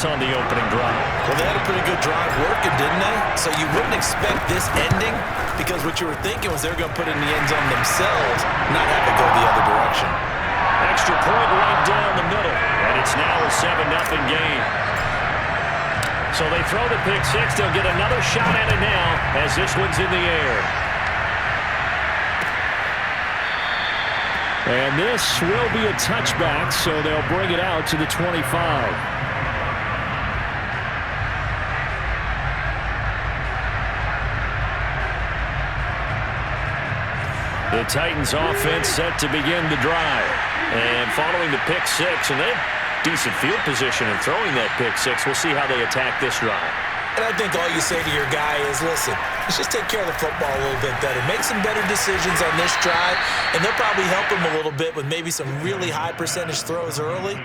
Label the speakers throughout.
Speaker 1: success on the opening drive.
Speaker 2: Well, they had a pretty good drive working, didn't they? So you wouldn't expect this ending because what you were thinking was they're going to put it in the end zone themselves, not have it go the other direction.
Speaker 1: Extra point right down the middle, and it's now a 7-0 game. So they throw the pick six. They'll get another shot at it now as this one's in the air. And this will be a touchback, so they'll bring it out to the 25. The Titans offense set to begin the drive. And following the pick six, and they have decent field position in throwing that pick six. We'll see how they attack this drive.
Speaker 2: And I think all you say to your guy is, listen, let's just take care of the football a little bit better. Make some better decisions on this drive, and they'll probably help him a little bit with maybe some really high percentage throws early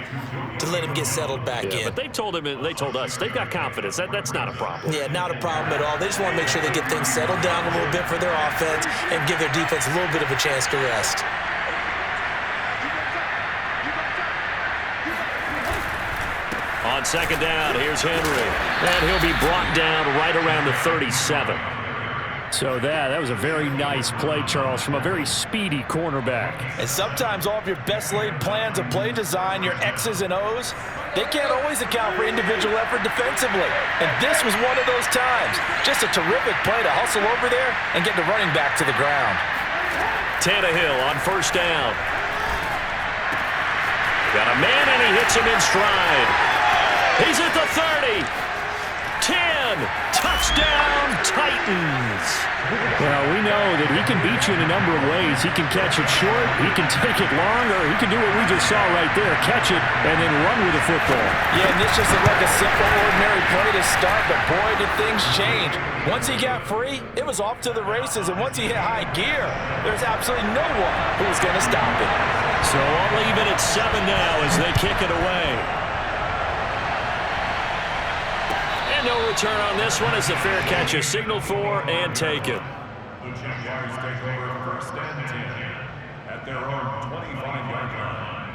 Speaker 2: to let him get settled back in.
Speaker 1: But they told him, and they told us, they've got confidence. That's not a problem.
Speaker 2: Yeah, not a problem at all. They just want to make sure they get things settled down a little bit for their offense and give their defense a little bit of a chance to rest.
Speaker 1: On second down, here's Henry. And he'll be brought down right around the 37. So that was a very nice play, Charles, from a very speedy cornerback.
Speaker 2: And sometimes all of your best laid plans of play design, your X's and O's, they can't always account for individual effort defensively. And this was one of those times. Just a terrific play to hustle over there and get the running back to the ground.
Speaker 1: Tannehill on first down. Got a man, and he hits him in stride. He's at the 30. 10. Touchdown, Titans.
Speaker 3: Well, we know that he can beat you in a number of ways. He can catch it short, he can take it long, or he can do what we just saw right there, catch it and then run with the football.
Speaker 2: Yeah, and this just looked like a simple, ordinary play to start, but boy, did things change. Once he got free, it was off to the races, and once he hit high gear, there's absolutely no one who was going to stop it.
Speaker 1: So I'll leave it at 7 now as they kick it away. No return on this one as the fair catch is signaled for and taken.
Speaker 4: The Jaguars take over first and 10 at their own 25-yard line.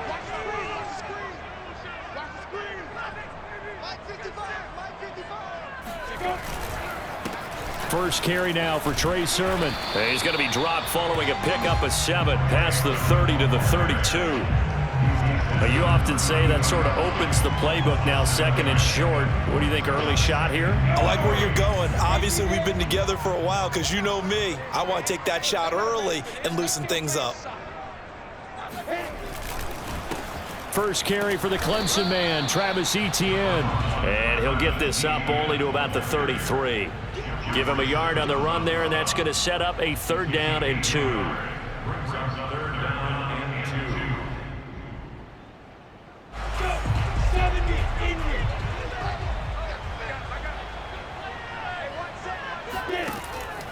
Speaker 5: Watch the screen! Watch the screen! Watch the screen! Line 55! Line 55!
Speaker 3: First carry now for Trey Sermon.
Speaker 1: He's going to be dropped following a pickup of 7 past the 30 to the 32. But you often say that sort of opens the playbook now, second and short. What do you think, early shot here?
Speaker 2: I like where you're going. Obviously, we've been together for a while because you know me. I want to take that shot early and loosen things up.
Speaker 3: First carry for the Clemson man, Travis Etienne.
Speaker 1: And he'll get this up only to about the 33. Give him a yard on the run there, and that's going to set up a 3rd down and 2.
Speaker 4: Brings up 3rd down and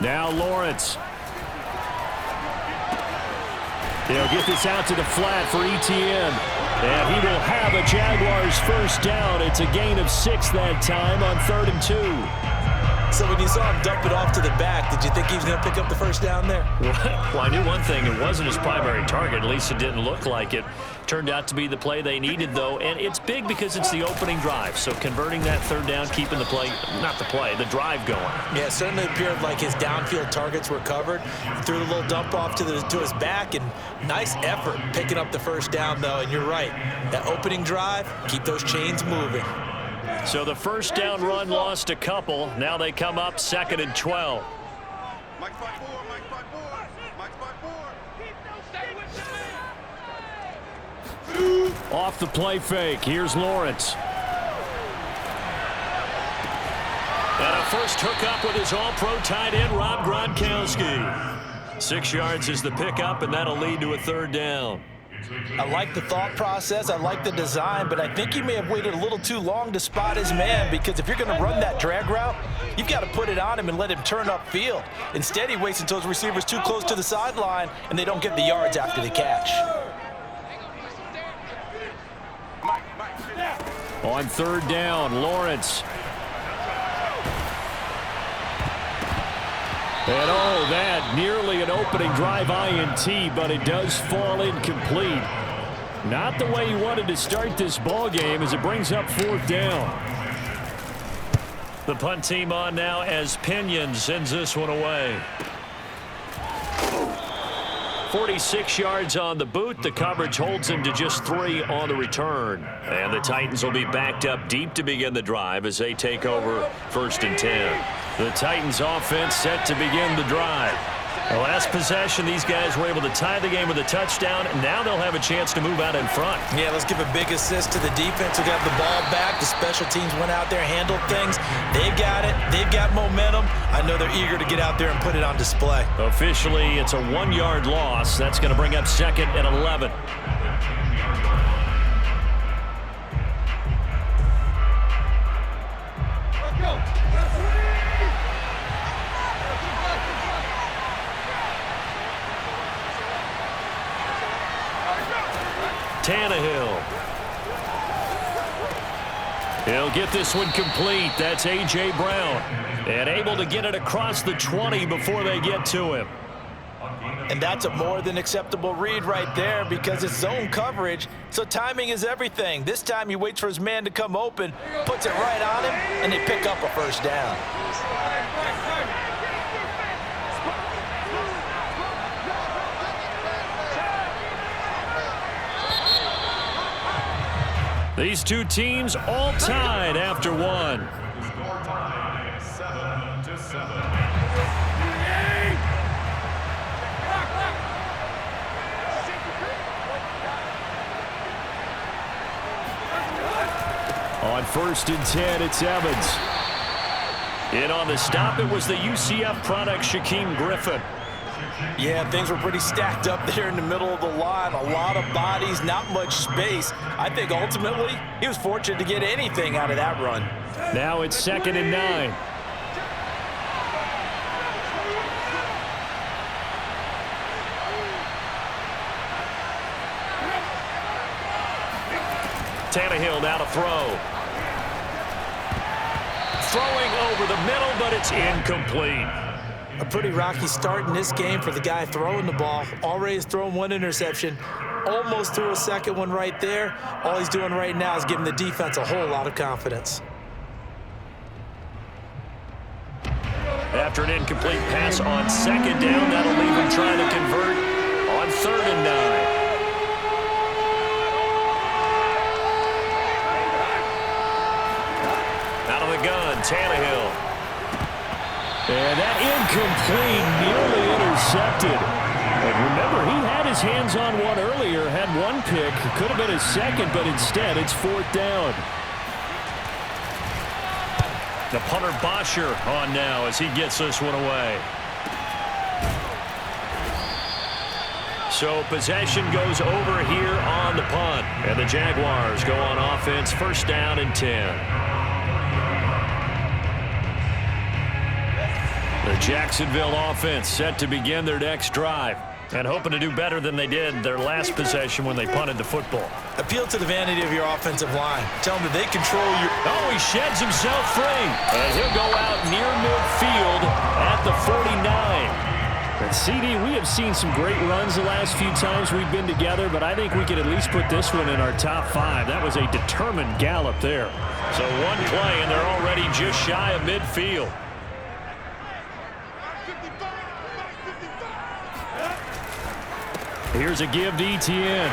Speaker 4: 2.
Speaker 3: Now Lawrence. They'll get this out to the flat for Etienne. And he will have a Jaguars first down. It's a gain of 6 that time on 3rd and 2.
Speaker 2: So when you saw him dump it off to the back, did you think he was going to pick up the first down there?
Speaker 1: Well, I knew one thing. It wasn't his primary target. At least it didn't look like it. Turned out to be the play they needed, though. And it's big because it's the opening drive. So converting that 3rd down, keeping the play, not the play, the drive going.
Speaker 2: Yeah, it certainly appeared like his downfield targets were covered. Threw a little dump off to his back, and nice effort picking up the first down, though. And you're right. That opening drive, keep those chains moving.
Speaker 1: So the first down run lost a couple. Now they come up 2nd and 12.
Speaker 5: Mike 5-4, Mike 5-4, Mike 5-4.
Speaker 3: Off the play fake. Here's Lawrence.
Speaker 1: And a first hookup with his all-pro tight end, Rob Gronkowski. 6 yards is the pickup, and that'll lead to a 3rd down.
Speaker 2: I like the thought process. I like the design, but I think he may have waited a little too long to spot his man, because if you're going to run that drag route, you've got to put it on him and let him turn upfield. Instead, he waits until his receiver's too close to the sideline, and they don't get the yards after the catch.
Speaker 3: On 3rd down, Lawrence. And oh, that nearly an opening drive INT, but it does fall incomplete. Not the way he wanted to start this ball game as it brings up 4th down.
Speaker 1: The punt team on now as Pinion sends this one away. 46 yards on the boot. The coverage holds him to just 3 on the return. And the Titans will be backed up deep to begin the drive as they take over 1st and 10. The Titans offense set to begin the drive. The last possession, these guys were able to tie the game with a touchdown, and now they'll have a chance to move out in front.
Speaker 2: Yeah, let's give a big assist to the defense who got the ball back. The special teams went out there, handled things. They've got it. They've got momentum. I know they're eager to get out there and put it on display.
Speaker 1: Officially, it's a 1-yard loss. That's going to bring up 2nd and 11. Tannehill. He'll get this one complete. That's A.J. Brown. And able to get it across the 20 before they get to him.
Speaker 2: And that's a more than acceptable read right there because it's zone coverage, so timing is everything. This time he waits for his man to come open, puts it right on him, and they pick up a 1st down.
Speaker 1: These two teams all tied after 1.
Speaker 4: Score time 7-7.
Speaker 3: On 1st and 10, it's Evans.
Speaker 1: In on the stop, it was the UCF product, Shaquem Griffin.
Speaker 2: Yeah, things were pretty stacked up there in the middle of the line. A lot of bodies, not much space. I think ultimately he was fortunate to get anything out of that run.
Speaker 3: Now it's 2nd and 9.
Speaker 1: Tannehill now to throw. Throwing over the middle, but it's incomplete.
Speaker 2: A pretty rocky start in this game for the guy throwing the ball. Already has thrown 1 interception. Almost threw a 2nd one right there. All he's doing right now is giving the defense a whole lot of confidence.
Speaker 1: After an incomplete pass on 2nd down, that'll leave him trying to convert on 3rd and 9. Out of the gun, Tannehill.
Speaker 3: And that incomplete, nearly intercepted. And remember, he had his hands on one earlier, had 1 pick. Could have been his 2nd, but instead it's 4th down.
Speaker 1: The punter Bosher on now as he gets this one away. So possession goes over here on the punt. And the Jaguars go on offense, 1st down and 10. The Jacksonville offense set to begin their next drive and hoping to do better than they did their last possession when they punted the football.
Speaker 2: Appeal to the vanity of your offensive line. Tell them that they control your...
Speaker 1: Oh, he sheds himself free. And he'll go out near midfield at the 49.
Speaker 3: And CD, we have seen some great runs the last few times we've been together, but I think we could at least put this one in our top 5. That was a determined gallop there.
Speaker 1: So 1 play, and they're already just shy of midfield.
Speaker 3: Here's a give to Etienne.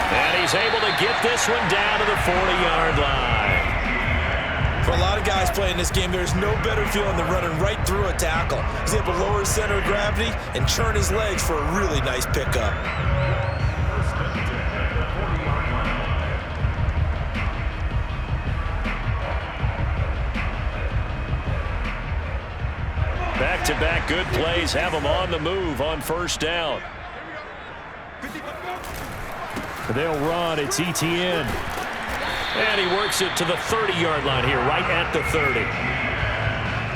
Speaker 1: And he's able to get this one down to the 40-yard line.
Speaker 2: For a lot of guys playing this game, there's no better feeling than running right through a tackle. He's able to lower his center of gravity and turn his legs for a really nice pickup.
Speaker 1: Back-to-back good plays have him on the move on 1st down.
Speaker 3: They'll run. It's Etienne.
Speaker 1: And he works it to the 30-yard line here, right at the 30.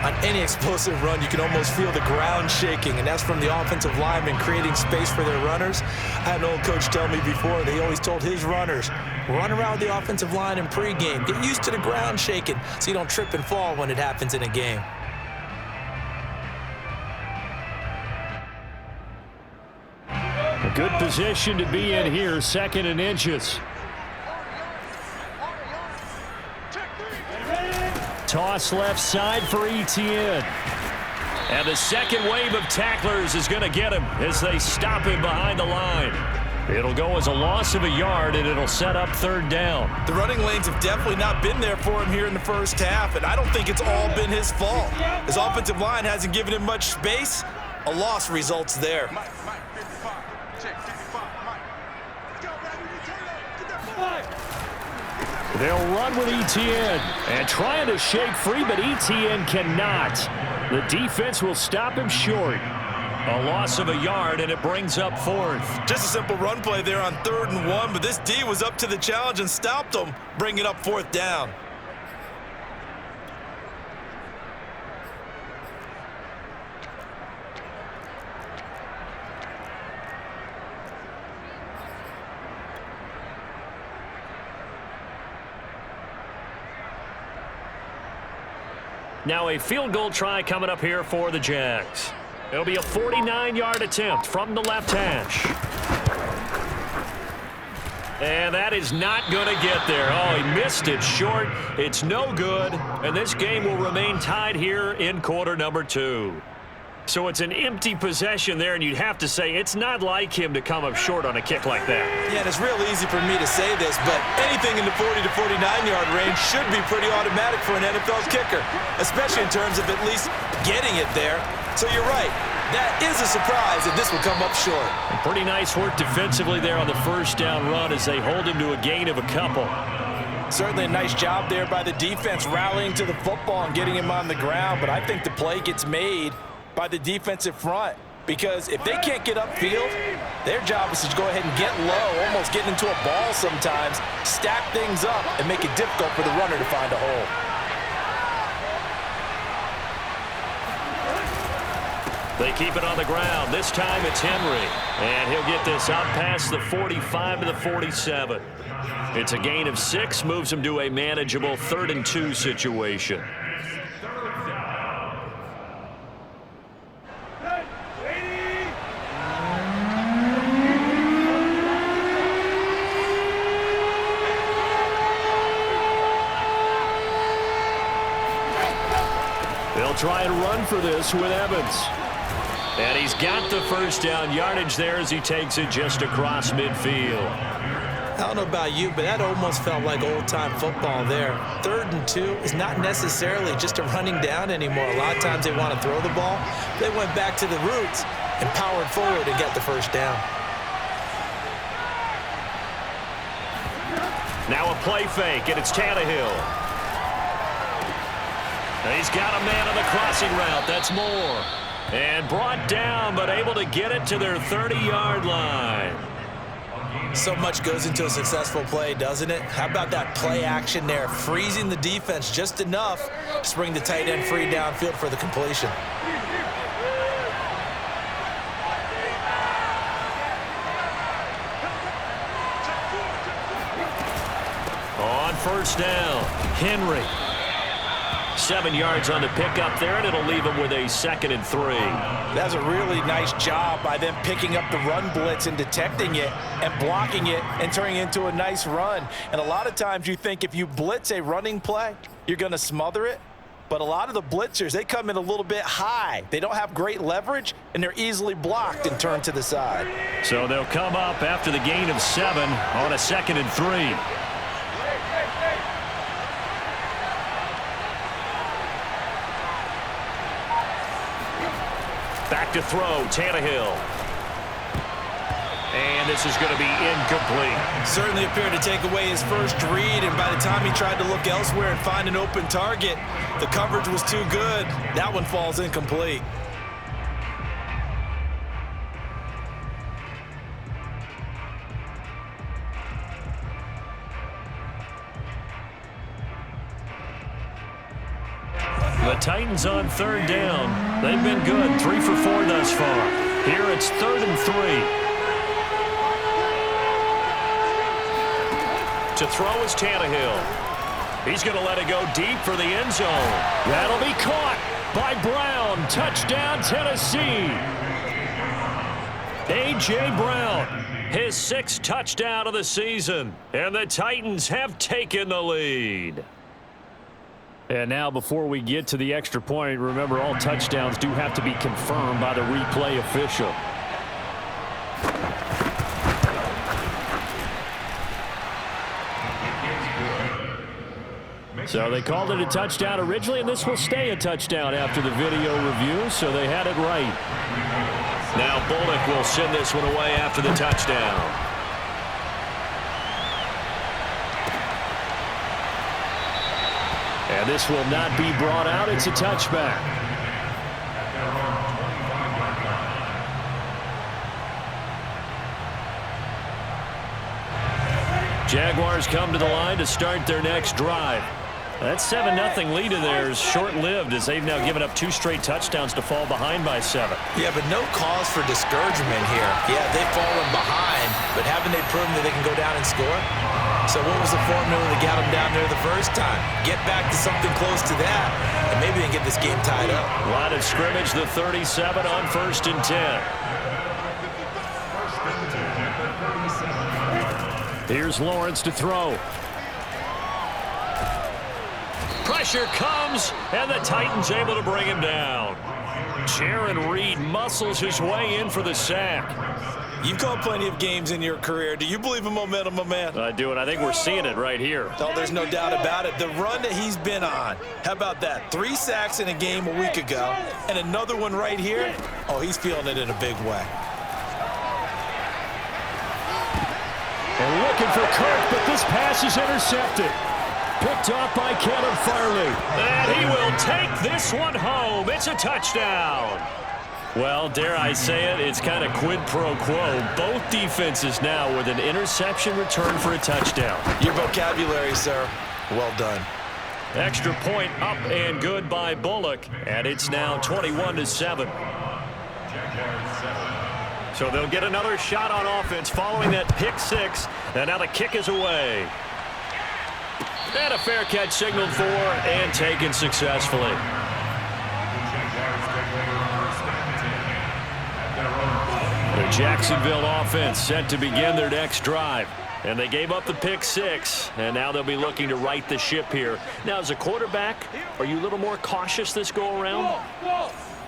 Speaker 2: On any explosive run, you can almost feel the ground shaking, and that's from the offensive linemen creating space for their runners. I had an old coach tell me before, they always told his runners, run around the offensive line in pregame. Get used to the ground shaking so you don't trip and fall when it happens in a game.
Speaker 3: Good position to be in here, 2nd and inches. Toss left side for Etienne. And the second wave of tacklers is going to get him as they stop him behind the line. It'll go as a loss of a yard, and it'll set up 3rd down.
Speaker 2: The running lanes have definitely not been there for him here in the first half, and I don't think it's all been his fault. His offensive line hasn't given him much space. A loss results there.
Speaker 3: They'll run with Etienne and trying to shake free, but Etienne cannot. The defense will stop him short.
Speaker 1: A loss of a yard, and it brings up 4th.
Speaker 2: Just a simple run play there on 3rd and 1, but this D was up to the challenge and stopped him, bringing up 4th down.
Speaker 1: Now a field goal try coming up here for the Jags. It'll be a 49-yard attempt from the left hash. And that is not going to get there. Oh, he missed it short. It's no good. And this game will remain tied here in quarter number 2. So it's an empty possession there, and you'd have to say it's not like him to come up short on a kick like that.
Speaker 2: Yeah, and it's real easy for me to say this, but anything in the 40 to 49-yard range should be pretty automatic for an NFL kicker, especially in terms of at least getting it there. So you're right. That is a surprise, and this will come up short.
Speaker 1: And pretty nice work defensively there on the 1st down run as they hold him to a gain of a couple.
Speaker 2: Certainly a nice job there by the defense rallying to the football and getting him on the ground, but I think the play gets made by the defensive front, because if they can't get upfield, their job is to go ahead and get low, almost get into a ball sometimes, stack things up, and make it difficult for the runner to find a hole.
Speaker 1: They keep it on the ground. This time it's Henry, and he'll get this out past the 45 to the 47. It's a gain of 6, moves him to a manageable 3rd and 2 situation.
Speaker 3: They'll try and run for this with Evans.
Speaker 1: And he's got the 1st down yardage there as he takes it just across midfield.
Speaker 2: I don't know about you, but that almost felt like old-time football there. 3rd and 2 is not necessarily just a running down anymore. A lot of times they want to throw the ball. They went back to the roots and powered forward and got the 1st down.
Speaker 1: Now a play fake, and it's Tannehill. He's got a man on the crossing route. That's Moore. And brought down, but able to get it to their 30-yard line.
Speaker 2: So much goes into a successful play, doesn't it? How about that play action there, freezing the defense just enough to bring the tight end free downfield for the completion.
Speaker 1: On 1st down, Henry. 7 yards on the pickup there, and it'll leave him with a 2nd and 3.
Speaker 2: That's a really nice job by them picking up the run blitz and detecting it and blocking it and turning it into a nice run. And a lot of times you think if you blitz a running play, you're going to smother it. But a lot of the blitzers, they come in a little bit high. They don't have great leverage, and they're easily blocked and turned to the side.
Speaker 1: So they'll come up after the gain of 7 on a 2nd and 3. Back to throw, Tannehill. And this is going to be incomplete.
Speaker 2: Certainly appeared to take away his first read, and by the time he tried to look elsewhere and find an open target, the coverage was too good. That one falls incomplete.
Speaker 1: The Titans on 3rd down. They've been good, 3 for 4 thus far. Here it's 3rd and 3. To throw is Tannehill. He's going to let it go deep for the end zone.
Speaker 3: That'll be caught by Brown. Touchdown, Tennessee.
Speaker 1: A.J. Brown, his 6th touchdown of the season, and the Titans have taken the lead.
Speaker 3: And now before we get to the extra point, remember all touchdowns do have to be confirmed by the replay official. So they called it a touchdown originally, and this will stay a touchdown after the video review, so they had it right.
Speaker 1: Now Bullock will send this one away after the touchdown.
Speaker 3: And this will not be brought out. It's a touchback. Jaguars come to the line to start their next drive. That 7-0 lead of theirs short-lived as they've now given up 2 straight touchdowns to fall behind by 7.
Speaker 2: Yeah, but no cause for discouragement here. Yeah, they've fallen behind, but haven't they proven that they can go down and score? So what was the formula that got them down there the first time? Get back to something close to that, and maybe they can get this game tied up.
Speaker 1: Line of scrimmage, the 37 on 1st and 10.
Speaker 3: Here's Lawrence to throw.
Speaker 1: Pressure comes, and the Titans able to bring him down. Jaron Reed muscles his way in for the sack.
Speaker 2: You've called plenty of games in your career. Do you believe in momentum, my man?
Speaker 1: I do, and I think we're seeing it right here.
Speaker 2: Oh, there's no doubt about it. The run that he's been on, how about that? 3 sacks in a game a week ago, and another one right here. Oh, he's feeling it in a big way.
Speaker 3: And looking for Kirk, but this pass is intercepted. Picked off by Caleb Farley.
Speaker 1: And he will take this one home. It's a touchdown. Well, dare I say it, it's kind of quid pro quo. Both defenses now with an interception return for a touchdown.
Speaker 2: Your vocabulary, sir. Well done.
Speaker 1: Extra point up and good by Bullock. And it's now 21-7. So they'll get another shot on offense following that pick 6. And now the kick is away. And a fair catch signaled for and taken successfully. The Jacksonville offense set to begin their next drive. And they gave up the pick 6, and now they'll be looking to right the ship here. Now, as a quarterback, are you a little more cautious this go-around?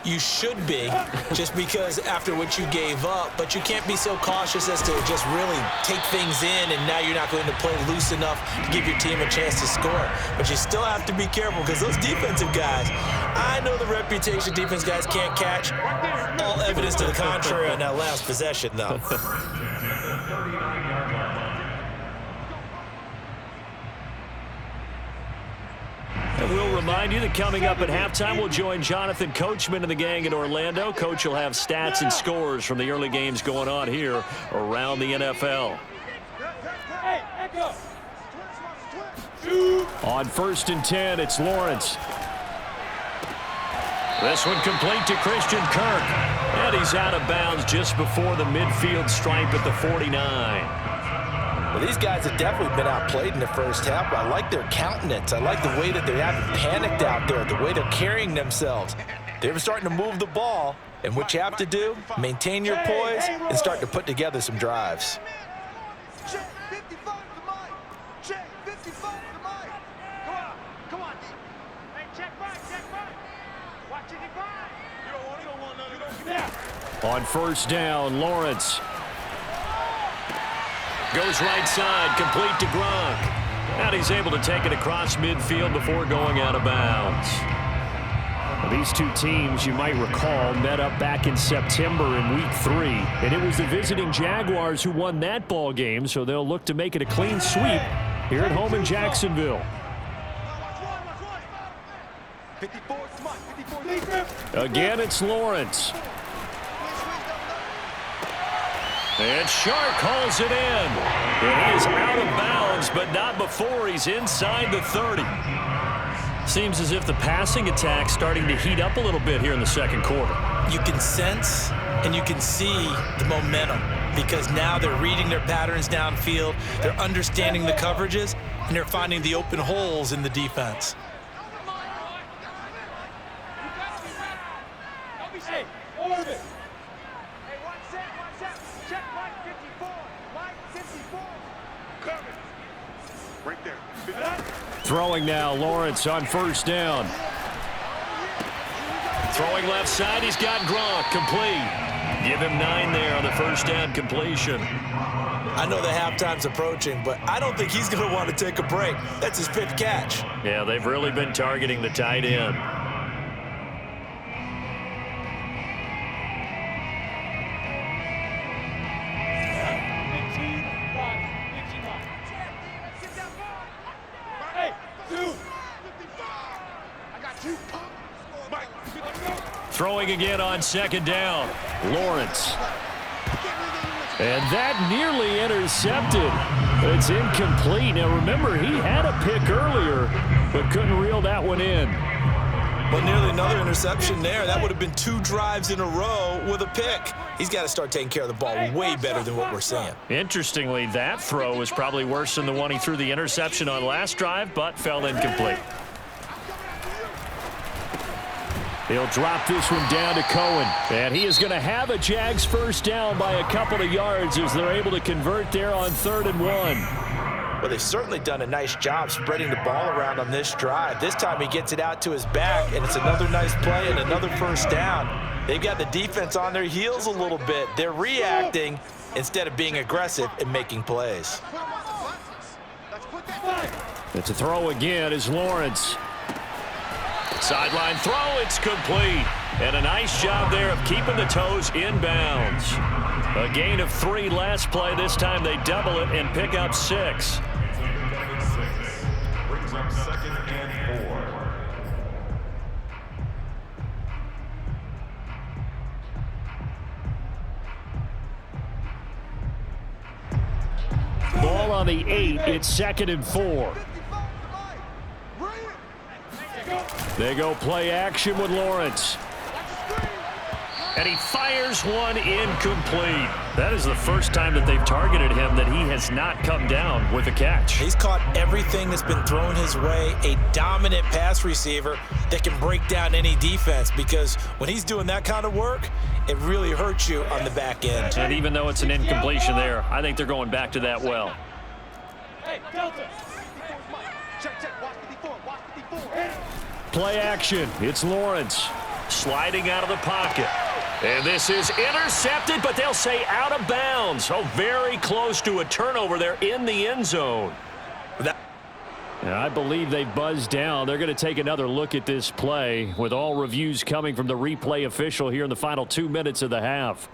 Speaker 2: You should be, just because after what you gave up, but you can't be so cautious as to just really take things in, and now you're not going to play loose enough to give your team a chance to score. But you still have to be careful because those defensive guys, I know the reputation defense guys can't catch. All evidence to the contrary on that last possession, though.
Speaker 1: And we'll remind you that coming up at halftime, we'll join Jonathan Coachman and the gang in Orlando. Coach will have stats and scores from the early games going on here around the NFL.
Speaker 3: On 1st and 10, it's Lawrence.
Speaker 1: This one complete to Christian Kirk. And he's out of bounds just before the midfield stripe at the 49.
Speaker 2: Well, these guys have definitely been outplayed in the first half. I like their countenance. I like the way that they haven't panicked out there, the way they're carrying themselves. They're starting to move the ball, and what you have to do, maintain your poise and start to put together some drives.
Speaker 5: Check 55 to Mike. Check 55 to Mike. Come on, D. Hey, check back. Watch it, back. You don't want none. You don't get that.
Speaker 3: On 1st down, Lawrence.
Speaker 1: Goes right side, complete to Gronk. And he's able to take it across midfield before going out of bounds.
Speaker 3: Well, these two teams, you might recall, met up back in September in Week 3. And it was the visiting Jaguars who won that ball game, so they'll look to make it a clean sweep here at home in Jacksonville.
Speaker 5: 54 smart. 54
Speaker 3: Again, it's Lawrence.
Speaker 1: And Shark hauls it in. And he is out of bounds, but not before he's inside the 30. Seems as if the passing attack's starting to heat up a little bit here in the second quarter.
Speaker 2: You can sense and you can see the momentum because now they're reading their patterns downfield, they're understanding the coverages, and they're finding the open holes in the defense.
Speaker 5: Hey, Orbit. Hey, one set. Right there.
Speaker 3: Throwing now, Lawrence on first down.
Speaker 1: Throwing left side, he's got Gronk, complete. Give him 9 there on the first down completion.
Speaker 2: I know the halftime's approaching, but I don't think he's going to want to take a break. That's his 5th catch.
Speaker 1: Yeah, they've really been targeting the tight end. Throwing again on second down. Lawrence.
Speaker 3: And that nearly intercepted. It's incomplete. Now, remember, he had a pick earlier, but couldn't reel that one in.
Speaker 2: Well, nearly another interception there. That would have been 2 drives in a row with a pick. He's got to start taking care of the ball way better than what we're seeing.
Speaker 1: Interestingly, that throw was probably worse than the one he threw the interception on last drive, but fell incomplete.
Speaker 3: He'll drop this one down to Cohen. And he is going to have a Jags first down by a couple of yards as they're able to convert there on 3rd and 1.
Speaker 2: Well, they've certainly done a nice job spreading the ball around on this drive. This time he gets it out to his back, and it's another nice play and another first down. They've got the defense on their heels a little bit. They're reacting instead of being aggressive and making plays.
Speaker 3: It's a throw again as Lawrence.
Speaker 1: Sideline throw, it's complete. And a nice job there of keeping the toes in bounds. A gain of 3 last play. This time they double it and pick up 6.
Speaker 4: Brings up 2nd and 4.
Speaker 3: Ball on the 8. It's 2nd and 4. They go play action with Lawrence.
Speaker 1: And he fires one incomplete. That is the first time that they've targeted him that he has not come down with a catch.
Speaker 2: He's caught everything that's been thrown his way. A dominant pass receiver that can break down any defense, because when he's doing that kind of work, it really hurts you on the back end.
Speaker 1: And even though it's an incompletion there, I think they're going back to that well.
Speaker 3: Play action. It's Lawrence.
Speaker 1: Sliding out of the pocket. And this is intercepted, but they'll say out of bounds. Oh, very close to a turnover there in the end zone.
Speaker 3: And I believe they buzzed down. They're going to take another look at this play with all reviews coming from the replay official here in the final 2 minutes of the half.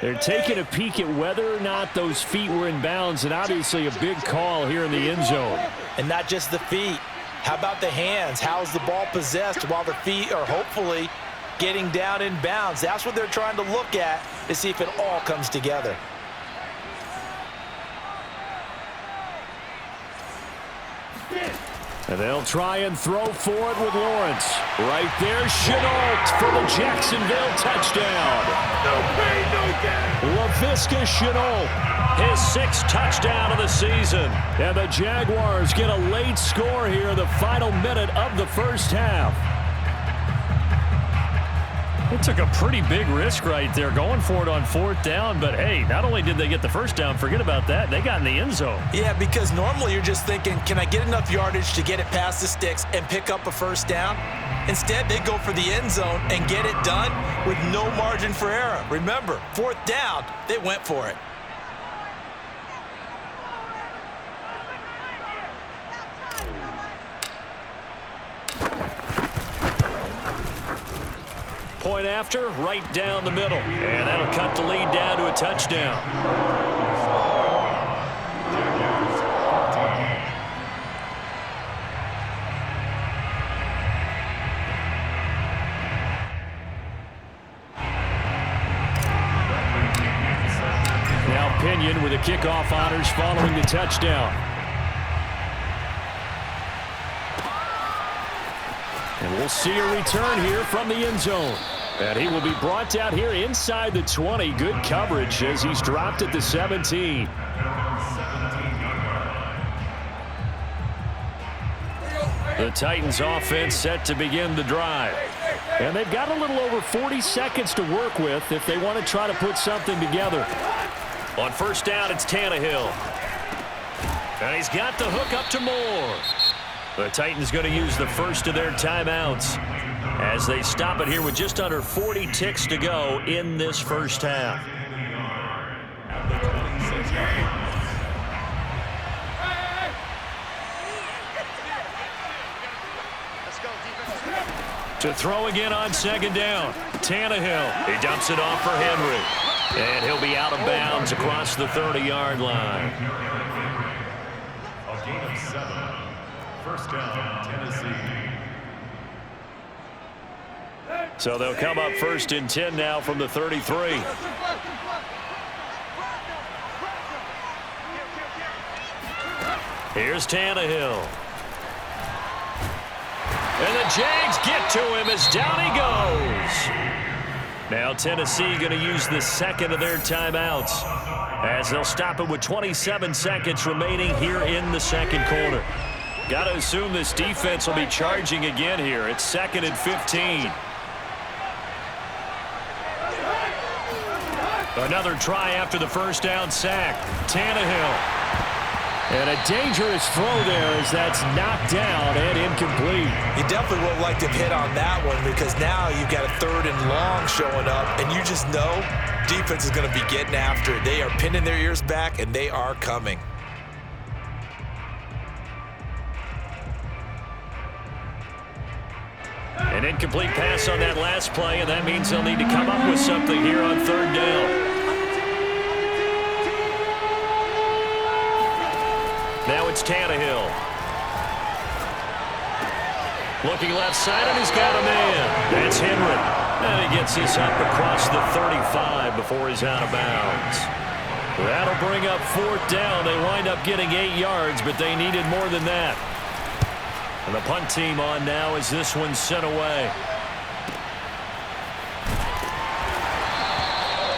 Speaker 3: They're taking a peek at whether or not those feet were in bounds, and obviously a big call here in the end zone.
Speaker 2: And not just the feet. How about the hands? How's the ball possessed while the feet are hopefully getting down in bounds? That's what they're trying to look at to see if it all comes together.
Speaker 3: And they'll try and throw for it with Lawrence. Right there, Chenault for the Jacksonville touchdown.
Speaker 5: No pain, no gain.
Speaker 3: Laviska Chenault.
Speaker 1: His 6th touchdown of the season.
Speaker 3: And the Jaguars get a late score here in the final minute of the first half.
Speaker 1: They took a pretty big risk right there going for it on 4th down. But, hey, not only did they get the first down, forget about that, they got in the end zone.
Speaker 2: Yeah, because normally you're just thinking, can I get enough yardage to get it past the sticks and pick up a first down? Instead, they go for the end zone and get it done with no margin for error. Remember, 4th down, they went for it.
Speaker 1: Point after, right down the middle. And that'll cut the lead down to a touchdown.
Speaker 3: Now Pinion with the kickoff honors following the touchdown. And we'll see a return here from the end zone. And he will be brought down here inside the 20. Good coverage as he's dropped at the 17. The Titans offense set to begin the drive. And they've got a little over 40 seconds to work with if they want to try to put something together.
Speaker 1: On first down, it's Tannehill. And he's got the hook up to Moore. The Titans going to use the first of their timeouts as they stop it here with just under 40 ticks to go in this first half. To throw again on second down. Tannehill. He dumps it off for Henry. And he'll be out of bounds across the 30-yard line.
Speaker 4: A gain of 7. First down, Tennessee.
Speaker 1: So they'll come up first and 10 now from the 33. Here's Tannehill. And the Jags get to him as down he goes. Now Tennessee going to use the second of their timeouts as they'll stop it with 27 seconds remaining here in the second quarter. Got to assume this defense will be charging again here. It's 2nd and 15. Another try after the first down sack. Tannehill.
Speaker 3: And a dangerous throw there as that's knocked down and incomplete.
Speaker 2: You definitely would have liked to hit on that one because now you've got a 3rd and long showing up, and you just know defense is going to be getting after it. They are pinning their ears back, and they are coming.
Speaker 1: An incomplete pass on that last play, and that means they'll need to come up with something here on 3rd down. Now it's Tannehill. Looking left side, and he's got a man. That's Henry. And he gets this up across the 35 before he's out of bounds. That'll bring up 4th down. They wind up getting 8 yards, but they needed more than that. And the punt team on now as this one's sent away.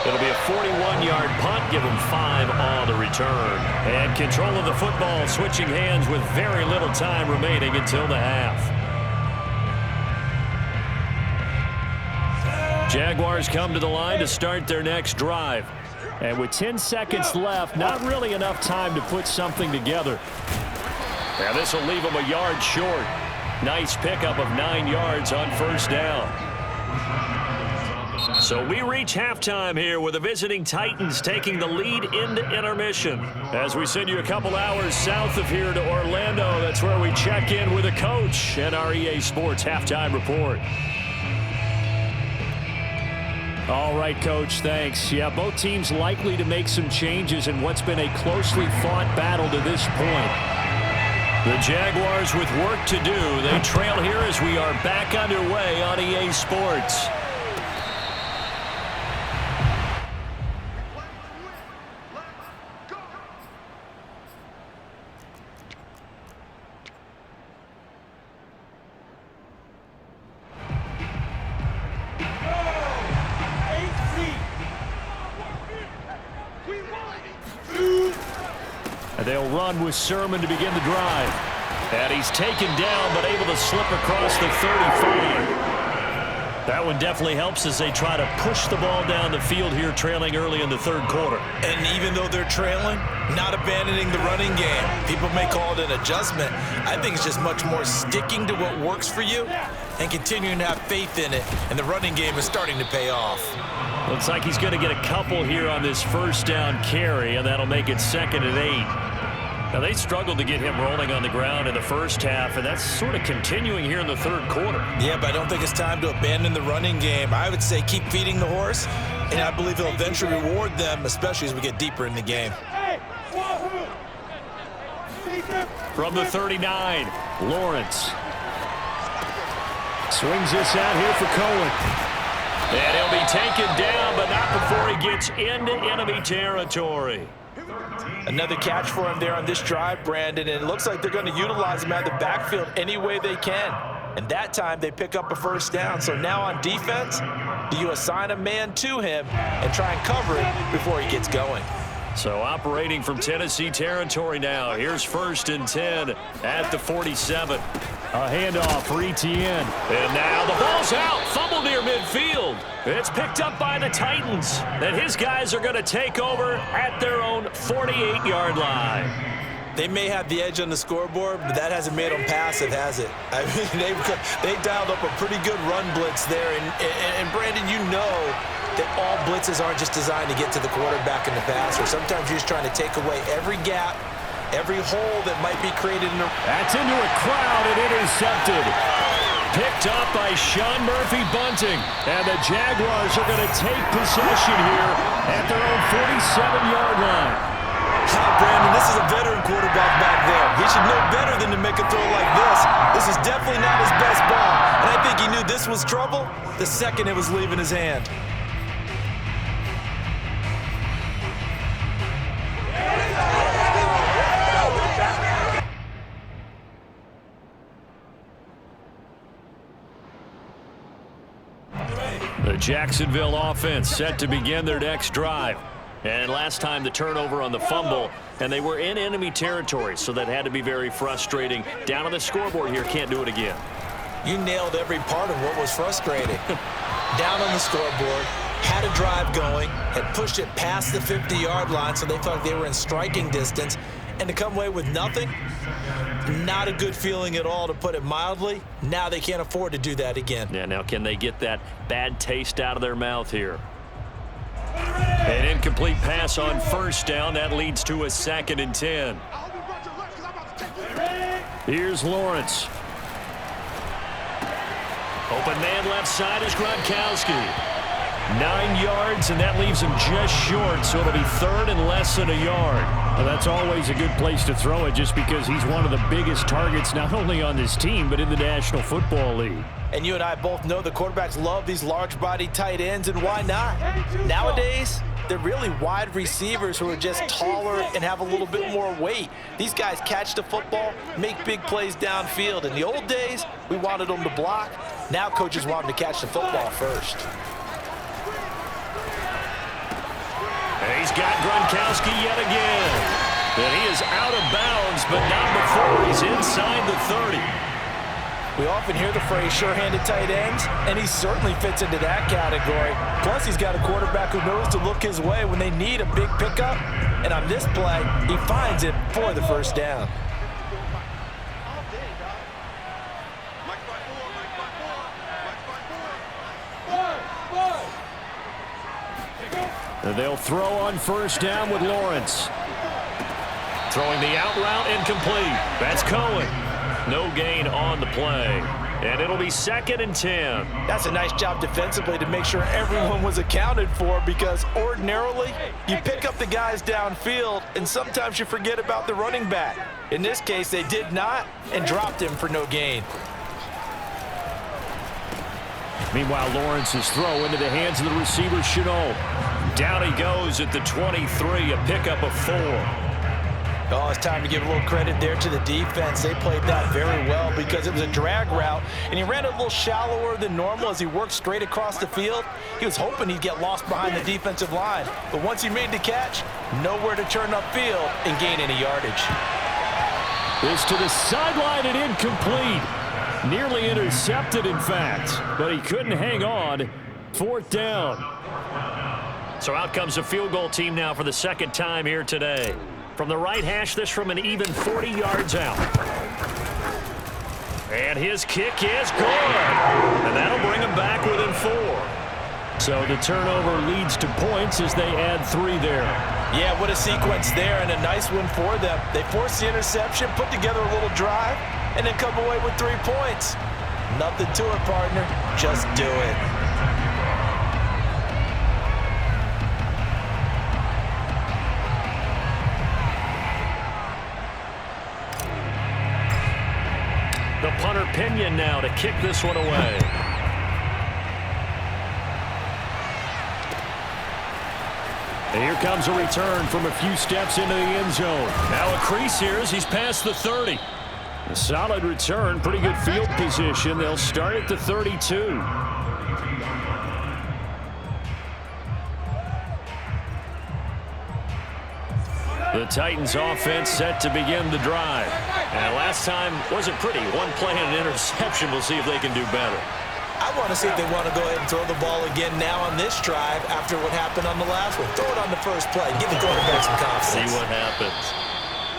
Speaker 1: It'll be a 41-yard punt. Give them 5 on the return. And control of the football switching hands with very little time remaining until the half. Jaguars come to the line to start their next drive.
Speaker 3: And with 10 seconds left, not really enough time to put something together.
Speaker 1: Now this will leave them a yard short. Nice pickup of 9 yards on first down. So we reach halftime here with the visiting Titans taking the lead into intermission. As we send you a couple hours south of here to Orlando, that's where we check in with a coach and our EA Sports Halftime Report.
Speaker 3: All right, Coach, thanks. Yeah, both teams likely to make some changes in what's been a closely fought battle to this point.
Speaker 1: The Jaguars with work to do. They trail here as we are back underway on EA Sports.
Speaker 3: They'll run with Sermon to begin the drive.
Speaker 1: And he's taken down, but able to slip across the 35. That one definitely helps as they try to push the ball down the field here, trailing early in the 3rd quarter.
Speaker 2: And even though they're trailing, not abandoning the running game. People may call it an adjustment. I think it's just much more sticking to what works for you and continuing to have faith in it. And the running game is starting to pay off.
Speaker 1: Looks like he's going to get a couple here on this first down carry, and that'll make it 2nd and 8. Now, they struggled to get him rolling on the ground in the first half, and that's sort of continuing here in the 3rd quarter.
Speaker 2: Yeah, but I don't think it's time to abandon the running game. I would say keep feeding the horse, and I believe he'll eventually reward them, especially as we get deeper in the game.
Speaker 1: From the 39, Lawrence.
Speaker 3: Swings this out here for Cohen.
Speaker 1: And he'll be taken down, but not before he gets into enemy territory.
Speaker 2: Another catch for him there on this drive, Brandon, and it looks like they're going to utilize him out of the backfield any way they can. And that time they pick up a first down. So now on defense, do you assign a man to him and try and cover it before he gets going?
Speaker 1: So operating from Tennessee territory now. Here's 1st and 10 at the 47.
Speaker 3: A handoff for Etienne.
Speaker 1: And now the ball's out. Fumble near midfield. It's picked up by the Titans. And his guys are going to take over at their own 48-yard line.
Speaker 2: They may have the edge on the scoreboard, but that hasn't made them passive, has it? I mean, they dialed up a pretty good run blitz there. And Brandon, you know that all blitzes aren't just designed to get to the quarterback in the passer. Sometimes you're just trying to take away every gap, every hole that might be created in a...
Speaker 3: That's into a crowd and intercepted. Picked up by Sean Murphy-Bunting. And the Jaguars are going to take possession here at their own 47-yard line.
Speaker 2: Brandon, this is a veteran quarterback back there. He should know better than to make a throw like this. This is definitely not his best ball. And I think he knew this was trouble the second it was leaving his hand.
Speaker 1: The Jacksonville offense set to begin their next drive. And last time the turnover on the fumble, and they were in enemy territory, so that had to be very frustrating. Down on the scoreboard here, can't do it again.
Speaker 2: You nailed every part of what was frustrating. Down on the scoreboard, had a drive going, had pushed it past the 50-yard line, so they thought they were in striking distance, and to come away with nothing, not a good feeling at all, to put it mildly. Now they can't afford to do that again.
Speaker 1: Yeah, now can they get that bad taste out of their mouth here? An incomplete pass on first down. That leads to a 2nd and 10.
Speaker 3: Here's Lawrence.
Speaker 1: Open man left side is Gronkowski. 9 yards, and that leaves him just short, so it'll be 3rd and less than a yard.
Speaker 3: Well, that's always a good place to throw it, just because he's one of the biggest targets not only on this team but in the National Football League.
Speaker 2: And you and I both know the quarterbacks love these large-bodied tight ends, and why not? Nowadays, they're really wide receivers who are just taller and have a little bit more weight. These guys catch the football, make big plays downfield. In the old days, we wanted them to block. Now coaches want them to catch the football first.
Speaker 1: He's got Gronkowski yet again. And he is out of bounds, but not before he's inside the 30.
Speaker 2: We often hear the phrase sure-handed tight ends, and he certainly fits into that category. Plus, he's got a quarterback who knows to look his way when they need a big pickup. And on this play, he finds it for the first down.
Speaker 3: They'll throw on first down with Lawrence.
Speaker 1: Throwing the out route incomplete. That's Cohen. No gain on the play. And it'll be 2nd and 10.
Speaker 2: That's a nice job defensively to make sure everyone was accounted for, because ordinarily you pick up the guys downfield and sometimes you forget about the running back. In this case, they did not and dropped him for no gain.
Speaker 3: Meanwhile, Lawrence's throw into the hands of the receiver, Chenault.
Speaker 1: Down he goes at the 23, a pickup of 4.
Speaker 2: Oh, it's time to give a little credit there to the defense. They played that very well because it was a drag route, and he ran a little shallower than normal as he worked straight across the field. He was hoping he'd get lost behind the defensive line, but once he made the catch, nowhere to turn upfield and gain any yardage.
Speaker 3: This to the sideline and incomplete. Nearly intercepted, in fact, but he couldn't hang on. 4th down.
Speaker 1: So out comes the field goal team now for the 2nd time here today. From the right hash, this from an even 40 yards out. And his kick is good. And that'll bring him back within 4.
Speaker 3: So the turnover leads to points as they add 3 there.
Speaker 2: Yeah, what a sequence there, and a nice one for them. They forced the interception, put together a little drive, and then come away with 3 points. Nothing to it, partner. Just do it.
Speaker 1: The punter Pinion now to kick this one away.
Speaker 3: And here comes a return from a few steps into the end zone.
Speaker 1: Now a crease here as he's past the 30.
Speaker 3: A solid return, pretty good field position. They'll start at the 32. The Titans offense set to begin the drive.
Speaker 1: And last time wasn't pretty. One play and an interception. We'll see if they can do better.
Speaker 2: I want to see if they want to go ahead and throw the ball again now on this drive after what happened on the last one. Throw it on the first play. Give the quarterback some confidence.
Speaker 1: See what happens.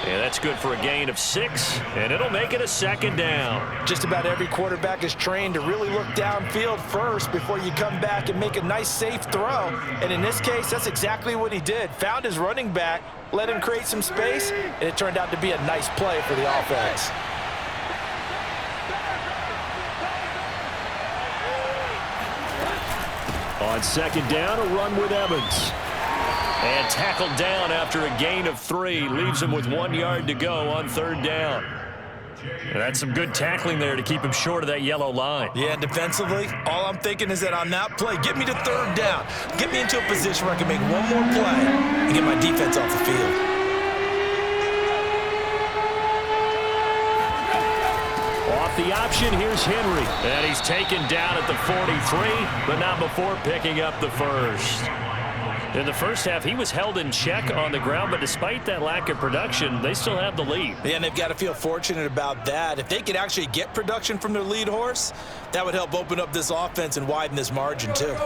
Speaker 1: And that's good for a gain of 6, and it'll make it a 2nd down.
Speaker 2: Just about every quarterback is trained to really look downfield first before you come back and make a nice, safe throw. And in this case, that's exactly what he did. Found his running back, let him create some space, and it turned out to be a nice play for the offense.
Speaker 3: On 2nd down, a run with Evans.
Speaker 1: And tackled down after a gain of 3. Leaves him with 1 yard to go on 3rd down. And that's some good tackling there to keep him short of that yellow line.
Speaker 2: Yeah, and defensively, all I'm thinking is that on that play, get me to 3rd down. Get me into a position where I can make one more play and get my defense off the field.
Speaker 3: Off the option, here's Henry.
Speaker 1: And he's taken down at the 43, but not before picking up the first. In the first half, he was held in check on the ground, but despite that lack of production, they still have the lead.
Speaker 2: Yeah, and they've got to feel fortunate about that. If they could actually get production from their lead horse, that would help open up this offense and widen this margin too.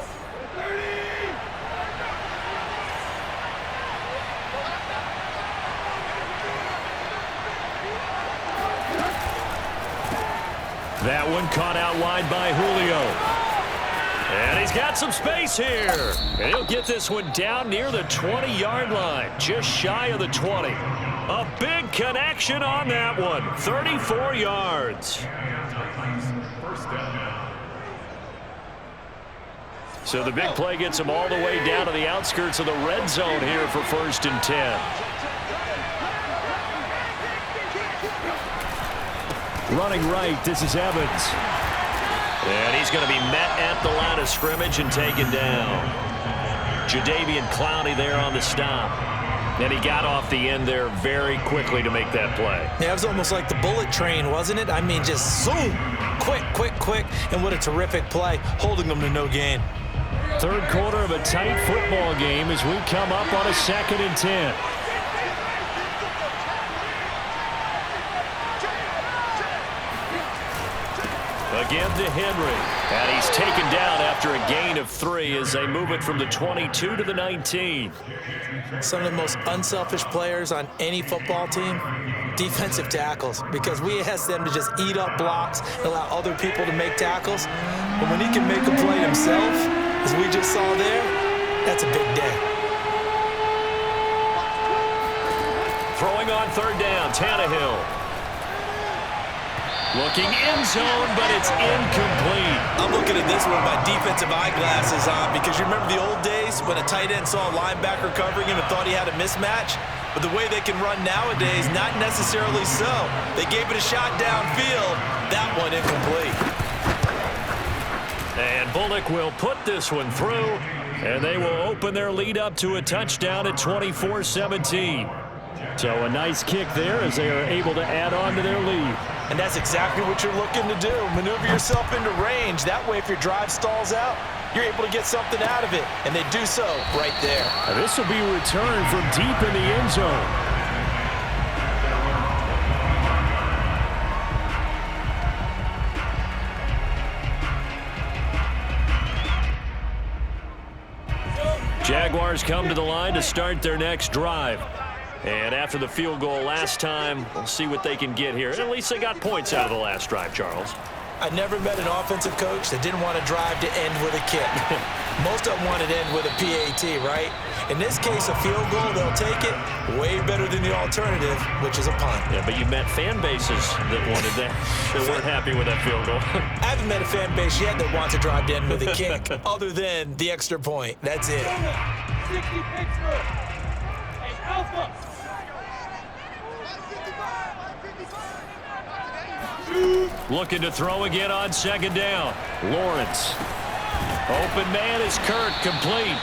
Speaker 3: That one caught out wide by Julio.
Speaker 1: And he's got some space here. And he'll get this one down near the 20-yard line, just shy of the 20. A big connection on that one, 34 yards. So the big play gets him all the way down to the outskirts of the red zone here for 1st and 10.
Speaker 3: Running right, this is Evans.
Speaker 1: And he's going to be met at the line of scrimmage and taken down. Jadeveon Clowney there on the stop. And he got off the end there very quickly to make that play.
Speaker 2: Yeah, it was almost like the bullet train, wasn't it? I mean, just zoom, quick, quick, quick. And what a terrific play, holding them to no gain.
Speaker 3: 3rd quarter of a tight football game as we come up on a 2nd and 10.
Speaker 1: Again to Henry. And he's taken down after a gain of 3 as they move it from the 22 to the 19.
Speaker 2: Some of the most unselfish players on any football team, defensive tackles, because we ask them to just eat up blocks and allow other people to make tackles. But when he can make a play himself, as we just saw there, that's a big day.
Speaker 1: Throwing on 3rd down, Tannehill. Looking end zone, but it's incomplete.
Speaker 2: I'm looking at this with my defensive eyeglasses on because you remember the old days when a tight end saw a linebacker covering him and thought he had a mismatch? But the way they can run nowadays, not necessarily so. They gave it a shot downfield. That one incomplete.
Speaker 1: And Bullock will put this one through, and they will open their lead up to a touchdown at 24-17.
Speaker 3: So a nice kick there as they are able to add on to their lead.
Speaker 2: And that's exactly what you're looking to do. Maneuver yourself into range. That way, if your drive stalls out, you're able to get something out of it. And they do so right there.
Speaker 3: Now this will be returned from deep in the end zone.
Speaker 1: Jaguars come to the line to start their next drive. And after the field goal last time, we'll see what they can get here. And at least they got points out of the last drive, Charles.
Speaker 2: I never met an offensive coach that didn't want a drive to end with a kick. Most of them wanted to end with a PAT, right? In this case, a field goal, they'll take it. Way better than the alternative, which is a punt.
Speaker 1: Yeah, but you met fan bases that wanted that, that weren't happy with that field goal.
Speaker 2: I haven't met a fan base yet that wants a drive to end with a kick, other than the extra point. That's it.
Speaker 5: 60 Pittsburgh. And Alpha.
Speaker 1: Looking to throw again on 2nd down. Lawrence. Open man is Kurt, complete.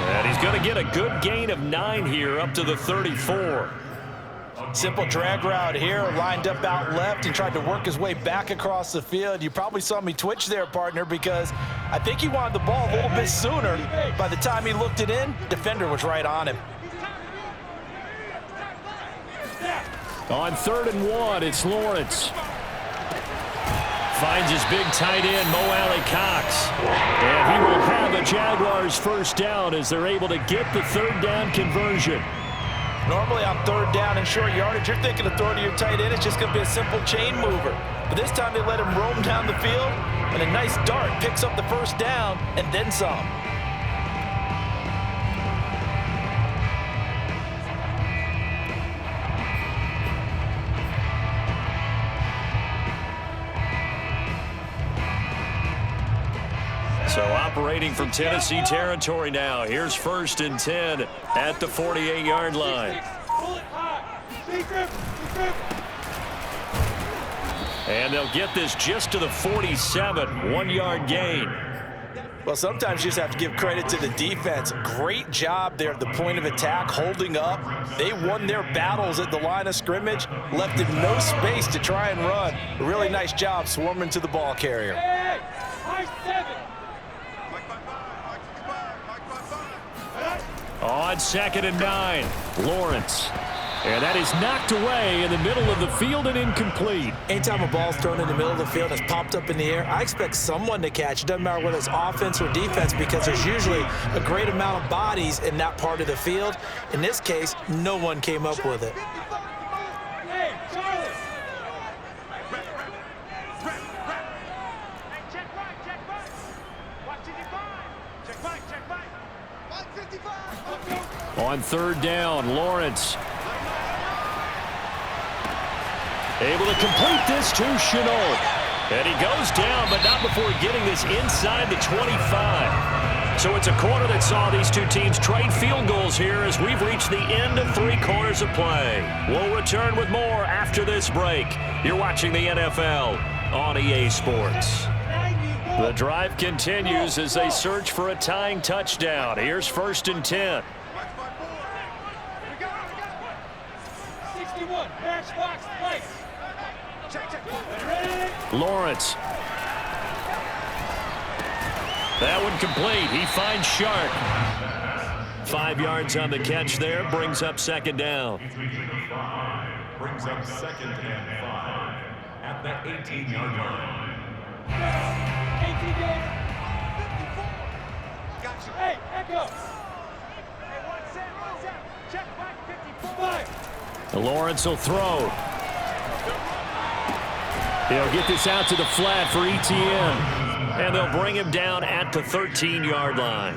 Speaker 1: And he's going to get a good gain of 9 here up to the 34.
Speaker 2: Simple drag route here, lined up out left and tried to work his way back across the field. You probably saw me twitch there, partner, because I think he wanted the ball a little bit sooner. By the time he looked it in, defender was right on him.
Speaker 3: On 3rd and 1, it's Lawrence. Finds his big tight end, Mo Alley-Cox. And he will have a Jaguars first down as they're able to get the 3rd down conversion.
Speaker 2: Normally on 3rd down and short yardage, you're thinking of throwing to your tight end. It's just going to be a simple chain mover. But this time they let him roam down the field, and a nice dart picks up the first down and then some.
Speaker 1: So operating from Tennessee territory now. Here's 1st and 10 at the 48-yard line. And they'll get this just to the 47, 1-yard gain.
Speaker 2: Well, sometimes you just have to give credit to the defense. Great job there at the point of attack, holding up. They won their battles at the line of scrimmage, left him no space to try and run. A really nice job swarming to the ball carrier.
Speaker 3: On 2nd and 9, Lawrence. And that is knocked away in the middle of the field and incomplete.
Speaker 2: Anytime a ball's thrown in the middle of the field and it's popped up in the air, I expect someone to catch. It doesn't matter whether it's offense or defense, because there's usually a great amount of bodies in that part of the field. In this case, no one came up with it.
Speaker 5: Hey, Charlie! Check right. Watch it divide. Check right. 155.
Speaker 3: On 3rd down, Lawrence. Able to complete this to Chenault. And he goes down, but not before getting this inside the 25. So it's a quarter that saw these two teams trade field goals here as we've reached the end of 3 quarters of play. We'll return with more after this break. You're watching the NFL on EA Sports. The drive continues as they search for a tying touchdown. Here's 1st and 10.
Speaker 5: 61, matchbox place. Check.
Speaker 3: Lawrence. That one complete. He finds Shark. 5 yards on the catch there. Brings up 2nd down.
Speaker 4: Brings up 2nd and 5 at the 18-yard line.
Speaker 5: 18 games. 54. Gotcha. Hey, echo. Hey, 1 set. Check back 55.
Speaker 3: Lawrence will throw. He'll get this out to the flat for Etienne. And they'll bring him down at the 13-yard line.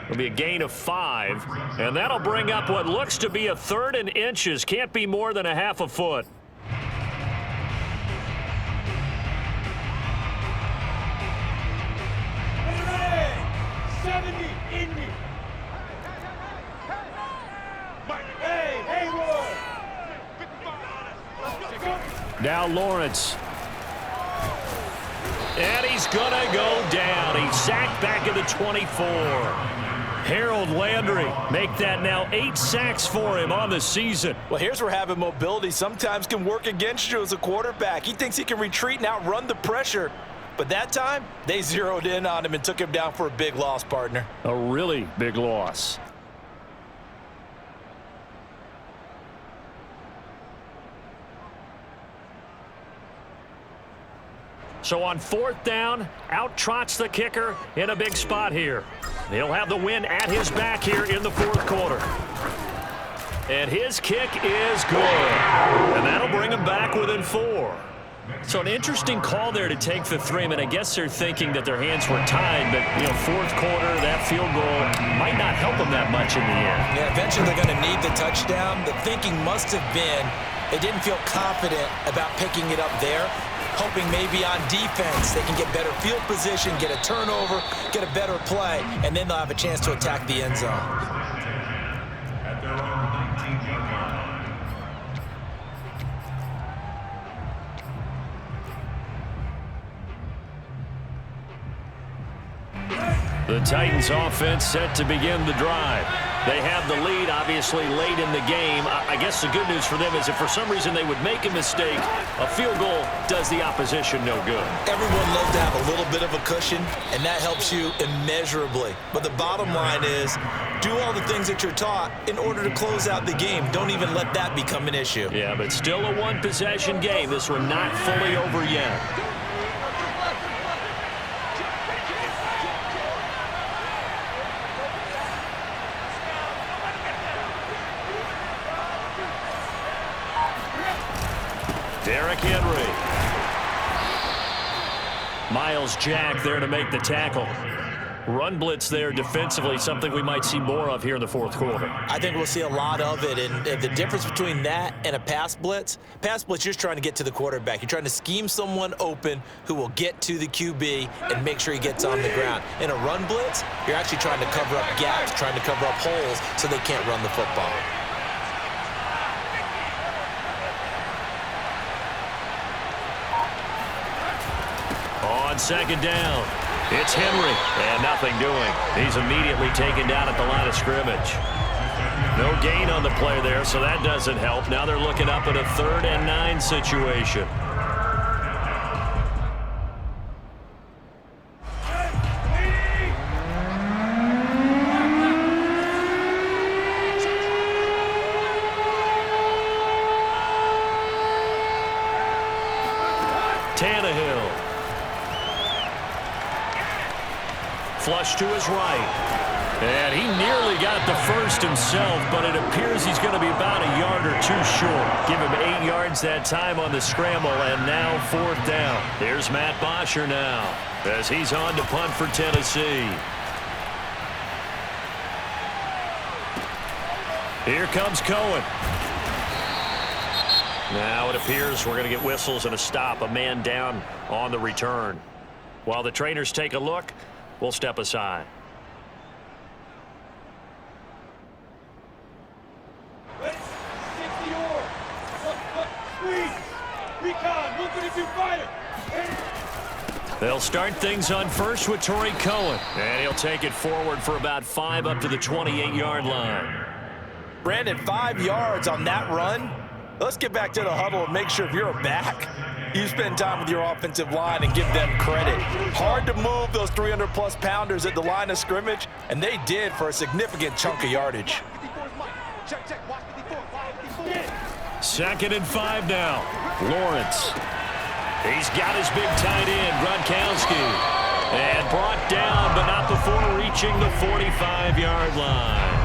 Speaker 3: It'll be a gain of 5. And that'll bring up what looks to be a 3rd and inches. Can't be more than a half a foot. Now Lawrence. And he's going to go down. He's sacked back at the 24. Harold Landry make that now 8 sacks for him on the season.
Speaker 2: Well, here's where having mobility sometimes can work against you as a quarterback. He thinks he can retreat and outrun the pressure. But that time, they zeroed in on him and took him down for a big loss, partner.
Speaker 3: A really big loss. So on 4th down, out trots the kicker in a big spot here. He'll have the win at his back here in the 4th quarter. And his kick is good. And that'll bring him back within 4. So an interesting call there to take the 3. I mean, I guess they're thinking that their hands were tied, but, 4th quarter, that field goal might not help them that much in the end.
Speaker 2: Yeah, eventually they're going to need the touchdown. The thinking must have been they didn't feel confident about picking it up there, hoping maybe on defense they can get better field position, get a turnover, get a better play, and then they'll have a chance to attack the end zone.
Speaker 4: At their own 19-yard line.
Speaker 3: The Titans offense set to begin the drive.
Speaker 1: They have the lead, obviously, late in the game. I guess the good news for them is if for some reason they would make a mistake, a field goal does the opposition no good.
Speaker 2: Everyone loves to have a little bit of a cushion, and that helps you immeasurably. But the bottom line is, do all the things that you're taught in order to close out the game. Don't even let that become an issue.
Speaker 1: Yeah, but still a one-possession game. This one not fully over yet. Derrick Henry. Miles Jack there to make the tackle. Run blitz there defensively, something we might see more of here in the fourth quarter.
Speaker 2: I think we'll see a lot of it, and the difference between that and a pass blitz, you're just trying to get to the quarterback. You're trying to scheme someone open who will get to the QB and make sure he gets on the ground. In a run blitz, you're actually trying to cover up gaps, trying to cover up holes so they can't run the football.
Speaker 1: On second down, it's Henry, and nothing doing. He's immediately taken down at the line of scrimmage. No gain on the play there, so that doesn't help. Now they're looking up at a 3rd and 9 situation. Tannehill. Flush to his right. And he nearly got the first himself, but it appears he's going to be about a yard or two short. Give him 8 yards that time on the scramble, and now 4th down. There's Matt Bosher now as he's on to punt for Tennessee. Here comes Cohen. Now it appears we're going to get whistles and a stop. A man down on the return. While the trainers take a look, we'll step aside. They'll start things on first with Torrey Cohen. And he'll take it forward for about 5 up to the 28-yard line.
Speaker 2: Brandon, 5 yards on that run. Let's get back to the huddle and make sure if you're a back, you spend time with your offensive line and give them credit. Hard to move those 300-plus pounders at the line of scrimmage, and they did for a significant chunk of yardage.
Speaker 1: 2nd and 5 now. Lawrence. He's got his big tight end, Gronkowski. And brought down, but not before reaching the 45-yard line.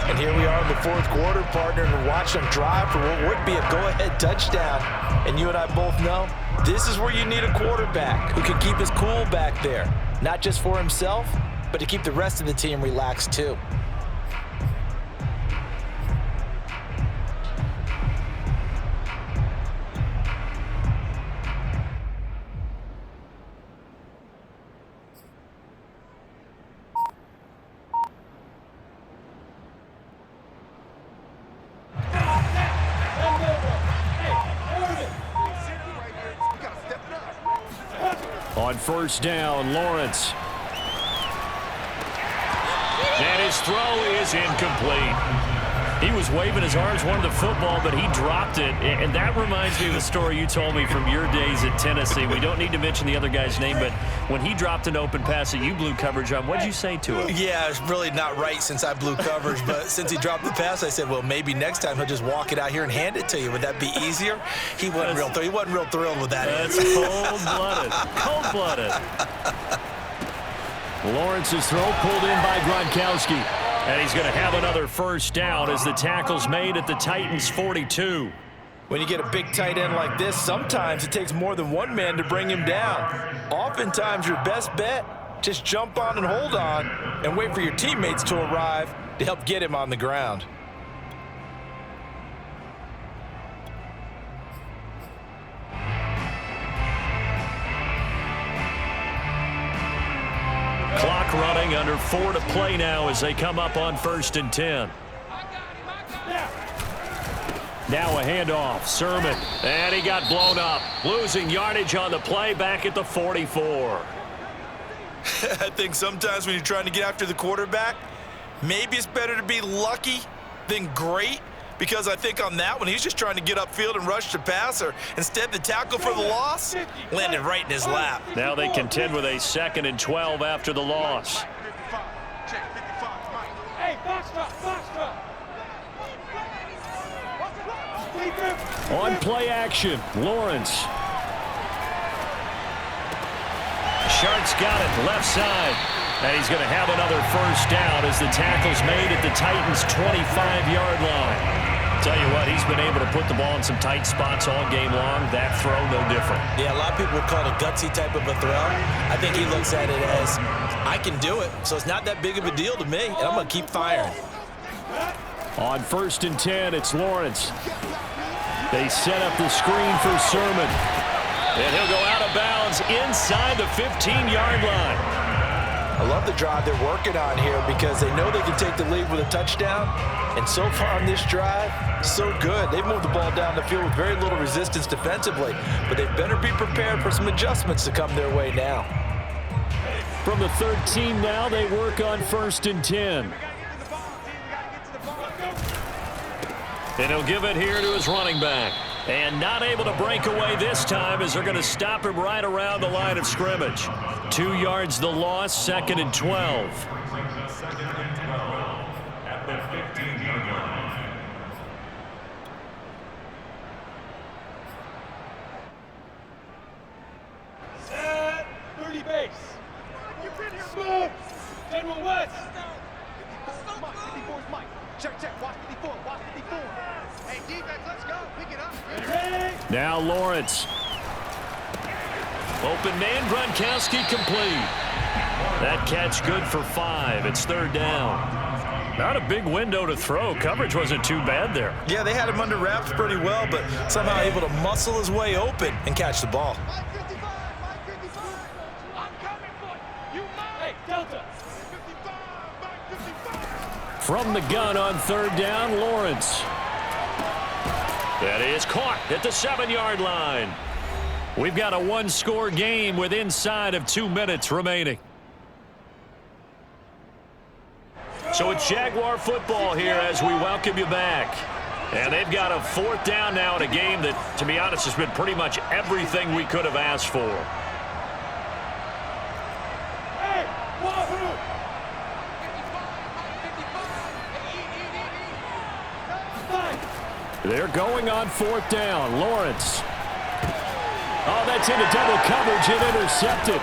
Speaker 2: And here we are in the 4th quarter, partner, and watch them drive for what would be a go-ahead touchdown. And you and I both know this is where you need a quarterback who can keep his cool back there. Not just for himself, but to keep the rest of the team relaxed too.
Speaker 1: On 1st down, Lawrence. And his throw is incomplete. He was waving his arms, wanted the football, but he dropped it. And that reminds me of the story you told me from your days at Tennessee. We don't need to mention the other guy's name, but when he dropped an open pass that you blew coverage on, what did you say to him?
Speaker 2: Yeah, it's really not right since I blew coverage, but since he dropped the pass, I said, well, maybe next time he'll just walk it out here and hand it to you. Would that be easier? He wasn't real thrilled with that.
Speaker 1: That's cold-blooded. Cold-blooded. Lawrence's throw pulled in by Gronkowski. And he's going to have another 1st down as the tackle's made at the Titans' 42.
Speaker 2: When you get a big tight end like this, sometimes it takes more than one man to bring him down. Oftentimes, your best bet, just jump on and hold on and wait for your teammates to arrive to help get him on the ground.
Speaker 1: Clock running, under 4 to play now as they come up on 1st and 10. Now a handoff, Sermon, and he got blown up. Losing yardage on the play back at the 44.
Speaker 2: I think sometimes when you're trying to get after the quarterback, Maybe it's better to be lucky than great, because I think on that one, he's just trying to get upfield and rush the passer. Instead, the tackle for the loss landed right in his lap.
Speaker 3: Now they contend with a 2nd and 12 after the loss. On play action, Lawrence. Sharks got it, left side. And he's going to have another first down as the tackle's made at the Titans' 25-yard line. Tell you what, he's been able to put the ball in some tight spots all game long. That throw, no different.
Speaker 2: Yeah, a lot of people would call it a gutsy type of a throw. I think he looks at it as, I can do it, so it's not that big of a deal to me, and I'm going to keep firing.
Speaker 3: On 1st and 10, it's Lawrence. They set up the screen for Sermon. And he'll go out of bounds inside the 15-yard line.
Speaker 2: I love the drive they're working on here because they know they can take the lead with a touchdown. And so far on this drive, so good. They've moved the ball down the field with very little resistance defensively. But they better be prepared for some adjustments to come their way now.
Speaker 3: From the 13 now, they work on 1st and 10. And he'll give it here to his running back. And not able to break away this time as they're going to stop him right around the line of scrimmage. 2 yards the loss, 2nd and 12.
Speaker 4: At the 15-yard line.
Speaker 5: Set 30 base. Smooth. General West. 54's Mike. Check. Watch 54. Watch 54. Hey, defense, let's go. Pick it up.
Speaker 3: Now Lawrence. Open man, Gronkowski complete. That catch good for 5. It's 3rd down. Not a big window to throw. Coverage wasn't too bad there.
Speaker 2: Yeah, they had him under wraps pretty well, but somehow able to muscle his way open and catch the ball.
Speaker 5: Mike 55. I'm coming for you. Hey, Delta. 55. Mike 55.
Speaker 3: From the gun on 3rd down, Lawrence. That is caught at the 7-yard line. We've got a 1-score game with inside of 2 minutes remaining. So it's Jaguar football here as we welcome you back. And they've got a 4th down now in a game that, to be honest, has been pretty much everything we could have asked for.
Speaker 5: Hey, Wahoo!
Speaker 3: They're going on 4th down. Lawrence. Oh, that's into double coverage and intercepted.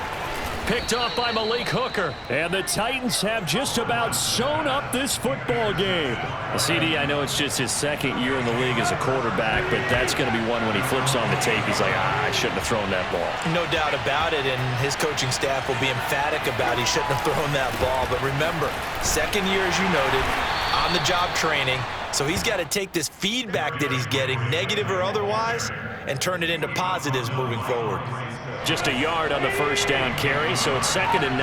Speaker 3: Picked off by Malik Hooker. And the Titans have just about sewn up this football game. CD, I know it's just his 2nd year in the league as a quarterback, but that's going to be one when he flips on the tape. He's like, I shouldn't have thrown that ball.
Speaker 2: No doubt about it, and his coaching staff will be emphatic about he shouldn't have thrown that ball. But remember, 2nd year, as you noted, on-the-job training. So he's got to take this feedback that he's getting, negative or otherwise, and turn it into positives moving forward.
Speaker 3: Just a yard on the 1st down carry, so it's 2nd and 9.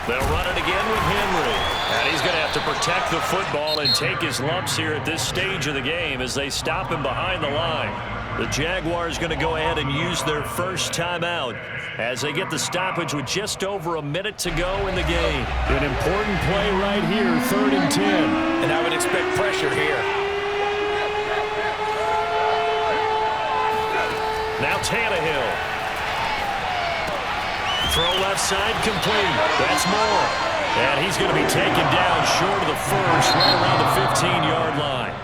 Speaker 3: They'll run it again with Henry. And he's going to have to protect the football and take his lumps here at this stage of the game as they stop him behind the line. The Jaguars going to go ahead and use their first timeout as they get the stoppage with just over a minute to go in the game. An important play right here, 3rd and 10.
Speaker 2: And I would expect pressure here.
Speaker 3: Now Tannehill. Throw left side complete. That's Moore. And he's going to be taken down short of the first, right around the 15-yard line.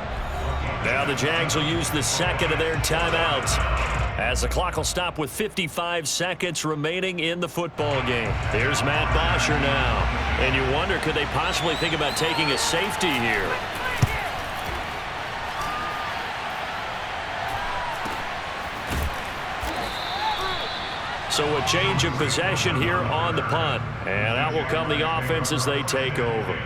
Speaker 3: Now the Jags will use the 2nd of their timeouts as the clock will stop with 55 seconds remaining in the football game. There's Matt Bosher now. And you wonder, could they possibly think about taking a safety here? So a change of possession here on the punt. And out will come the offense as they take over.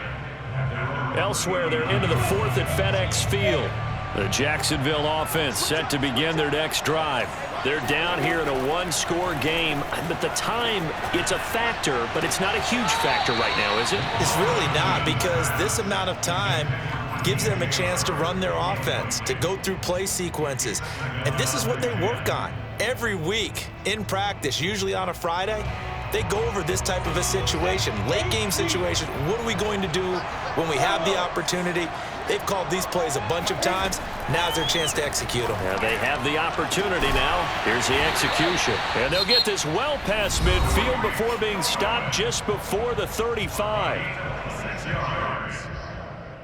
Speaker 3: Elsewhere, they're into the 4th at FedEx Field. The Jacksonville offense set to begin their next drive. They're down here in a 1-score game. But the time, it's a factor, but it's not a huge factor right now, is it?
Speaker 2: It's really not, because this amount of time gives them a chance to run their offense, to go through play sequences. And this is what they work on. Every week in practice, usually on a Friday, they go over this type of a situation, late game situation. What are we going to do when we have the opportunity? They've called these plays a bunch of times. Now's their chance to execute them.
Speaker 1: Yeah, they have the opportunity now. Here's the execution. And they'll get this well past midfield before being stopped just before the 35.
Speaker 4: 6 yards.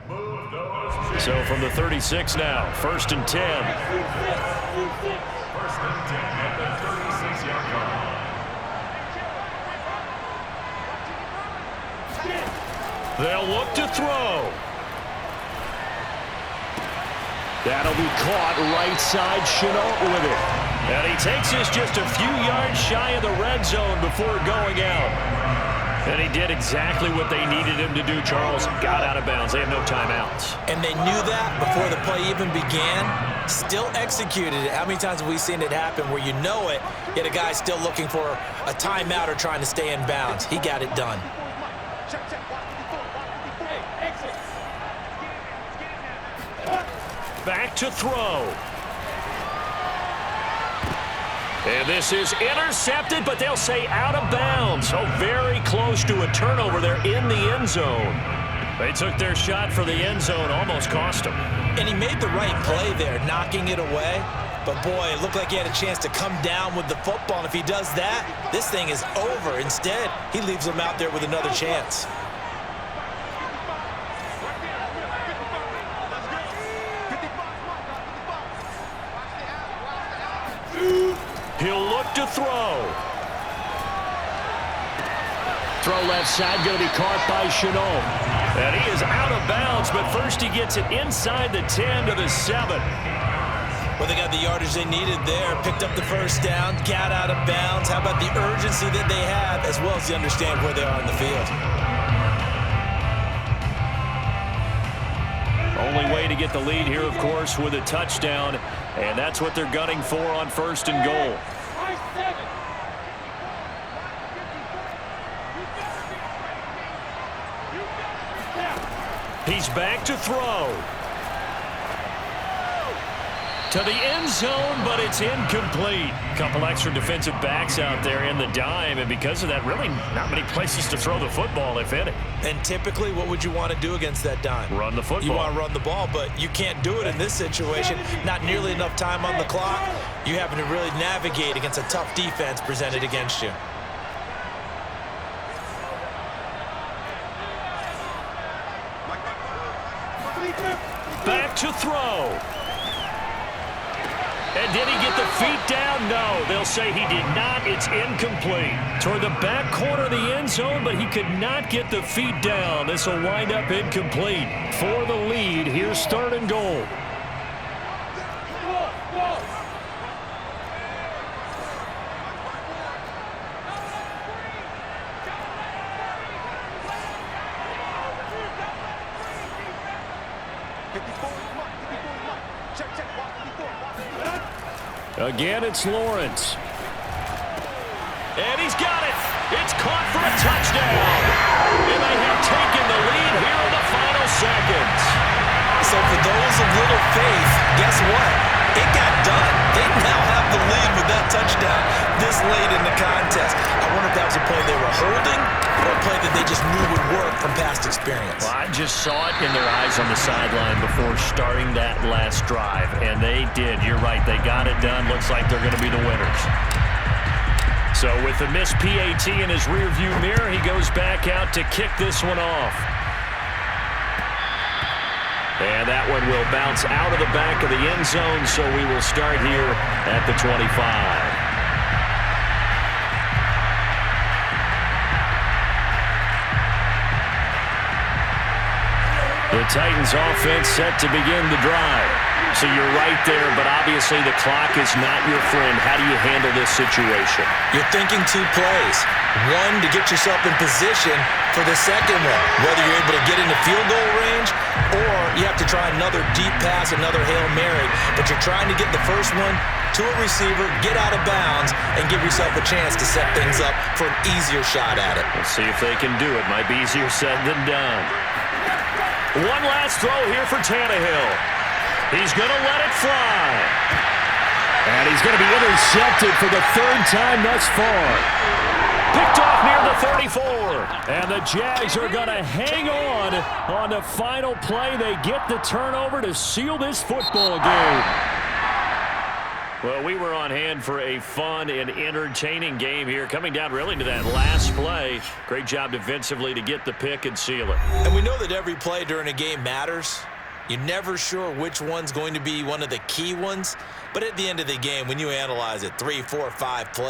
Speaker 4: Move those.
Speaker 1: So from the 36 now, 1st and 10.
Speaker 4: 1st and 10 at the 36-yard line.
Speaker 1: They'll look to throw. That'll be caught right side. Chenault with it. And he takes this just a few yards shy of the red zone before going out. And he did exactly what they needed him to do, Charles. Got out of bounds. They have no timeouts.
Speaker 2: And they knew that before the play even began. Still executed it. How many times have we seen it happen where you know it, yet a guy's still looking for a timeout or trying to stay in bounds? He got it done.
Speaker 1: Back to throw. And this is intercepted, but they'll say out of bounds. So very close to a turnover there in the end zone. They took their shot for the end zone, almost cost them.
Speaker 2: And he made the right play there, knocking it away. But, boy, it looked like he had a chance to come down with the football. And if he does that, this thing is over. Instead, he leaves him out there with another chance.
Speaker 1: He'll look to throw. Throw left side, going to be caught by Chenault. And he is out of bounds, but first he gets it inside the 10 to the 7.
Speaker 2: Well, they got the yardage they needed there, picked up the first down, got out of bounds. How about the urgency that they have, as well as they understand where they are in the field?
Speaker 1: Only way to get the lead here, of course, with a touchdown. And that's what they're gunning for on 1st and goal. He's back to throw. To the end zone, but it's incomplete. Couple extra defensive backs out there in the dime, and because of that, really not many places to throw the football, if any.
Speaker 2: And typically, what would you want to do against that dime?
Speaker 1: Run the football.
Speaker 2: You want to run the ball, but you can't do it in this situation. Not nearly enough time on the clock. You having to really navigate against a tough defense presented against you.
Speaker 1: Back to throw. And did he get the feet down? No, they'll say he did not. It's incomplete. Toward the back corner of the end zone, but he could not get the feet down. This will wind up incomplete. For the lead, here's 3rd and goal. Again, it's Lawrence. And he's got it. It's caught for a touchdown. And they have taken the lead here in the final seconds.
Speaker 2: So for those of little faith, guess what? It got done. They now have the lead with that touchdown this late in the contest. I wonder if that was a play they were holding or a play that they just knew would work from past experience.
Speaker 1: Well, I just saw it in their eyes on the sideline before starting that last drive, and they did. You're right. They got it done. Looks like they're going to be the winners. So with the missed PAT in his rearview mirror, he goes back out to kick this one off. And that one will bounce out of the back of the end zone, so we will start here at the 25. The Titans offense set to begin the drive. So you're right there, but obviously the clock is not your friend. How do you handle this situation?
Speaker 2: You're thinking 2 plays. One, to get yourself in position for the second one, whether you're able to get into field goal range or you have to try another deep pass, another Hail Mary. But you're trying to get the first one to a receiver, get out of bounds, and give yourself a chance to set things up for an easier shot at it.
Speaker 1: We'll see if they can do it. Might be easier said than done. One last throw here for Tannehill. He's going to let it fly.
Speaker 3: And he's going to be intercepted for the third time thus far.
Speaker 1: Picked off near the 34.
Speaker 3: And the Jags are going to hang on the final play. They get the turnover to seal this football game.
Speaker 1: Well, we were on hand for a fun and entertaining game here. Coming down really to that last play. Great job defensively to get the pick and seal it.
Speaker 2: And we know that every play during a game matters. You're never sure which one's going to be one of the key ones. But at the end of the game, when you analyze it, 3, 4, 5 plays,